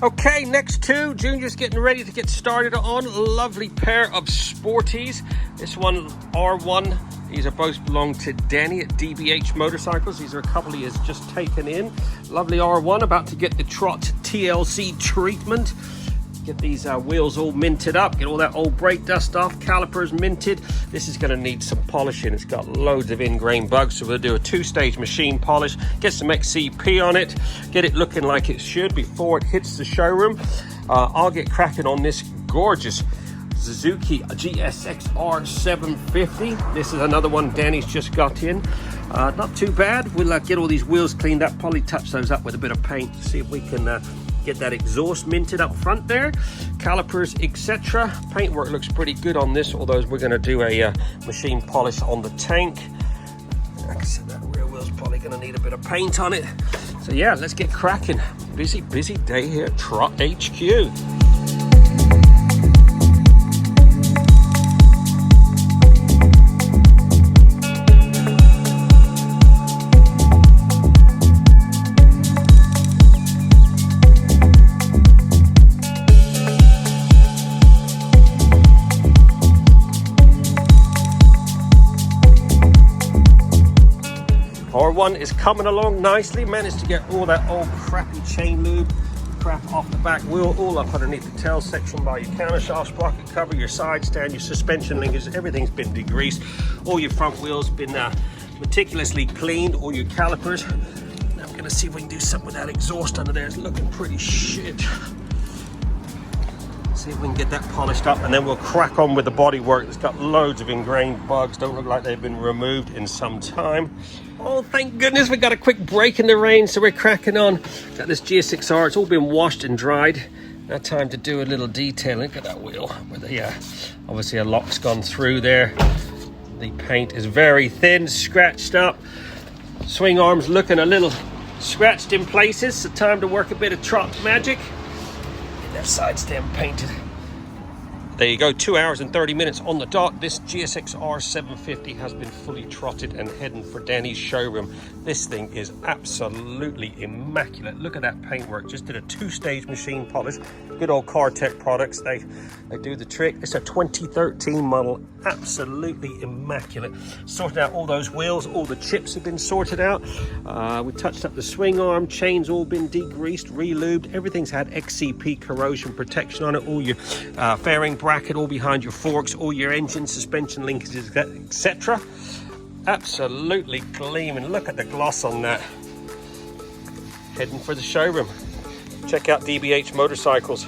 Okay, next two, Junior's getting ready to get started on. Lovely pair of Sporties. This one, R1. These are both belong to Danny at DBH Motorcycles. These are a couple he has just taken in. Lovely R1, about to get the Trot TLC treatment. Get these wheels all minted up, get all that old brake dust off, calipers minted. This is gonna need some polishing. It's got loads of ingrained bugs, so we'll do a 2-stage machine polish, get some XCP on it, get it looking like it should before it hits the showroom. I'll get cracking on this gorgeous Suzuki GSX-R 750. This is another one Danny's just got in. Not too bad. We'll get all these wheels cleaned up, probably touch those up with a bit of paint, see if we can get that exhaust minted up front there, calipers, etc. Paintwork looks pretty good on this, although we're going to do a machine polish on the tank. Like I said, that rear wheel's probably going to need a bit of paint on it. So yeah, let's get cracking. Busy day here at Trot HQ. R1 is coming along nicely. Managed to get all that old crappy chain lube crap off the back wheel, all up underneath the tail section by your countershaft, sprocket cover, your side stand, your suspension linkers. Everything's been degreased. All your front wheels been meticulously cleaned. All your calipers. Now we're gonna see if we can do something with that exhaust under there. It's looking pretty shit. See if we can get that polished up, and then we'll crack on with the body work. It's got loads of ingrained bugs. Don't look like they've been removed in some time. Oh, thank goodness we got a quick break in the rain, so we're cracking on. Got this GSX-R, it's all been washed and dried. Now time to do a little detailing. Look at that wheel. Where the, obviously a lock's gone through there. The paint is very thin, scratched up. Swing arms looking a little scratched in places, so time to work a bit of Trot magic. Get that side stand painted. There you go, 2 hours and 30 minutes on the dot. This GSX-R 750 has been fully trotted and heading for Danny's showroom. This thing is absolutely immaculate. Look at that paintwork. Just did a 2-stage machine polish. Good old CarTech products. They do the trick. It's a 2013 model. Absolutely immaculate. Sorted out all those wheels. All the chips have been sorted out. We touched up the swing arm. Chains all been degreased, re-lubed. Everything's had XCP corrosion protection on it. All your fairing bracket, all behind your forks, all your engine, suspension linkages, etc. Absolutely gleaming. Look at the gloss on that. Heading for the showroom. Check out DBH Motorcycles.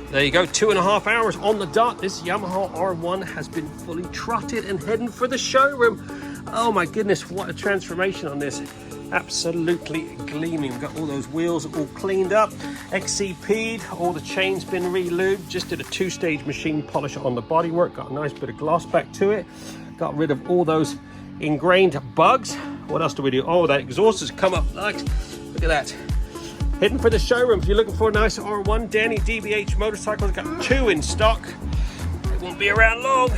There you go, 2.5 hours on the dot. This Yamaha R1 has been fully trotted and heading for the showroom. Oh my goodness, what a transformation on this. Absolutely gleaming. We've got all those wheels all cleaned up, XCP'd, all the chains been re-lubed. Just did a 2-stage machine polish on the bodywork. Got a nice bit of gloss back to it. Got rid of all those ingrained bugs. What else do we do? Oh, that exhaust has come up nice. Look at that. Heading for the showroom. If you're looking for a nice R1, Danny DBH Motorcycles got 2 in stock. It won't be around long.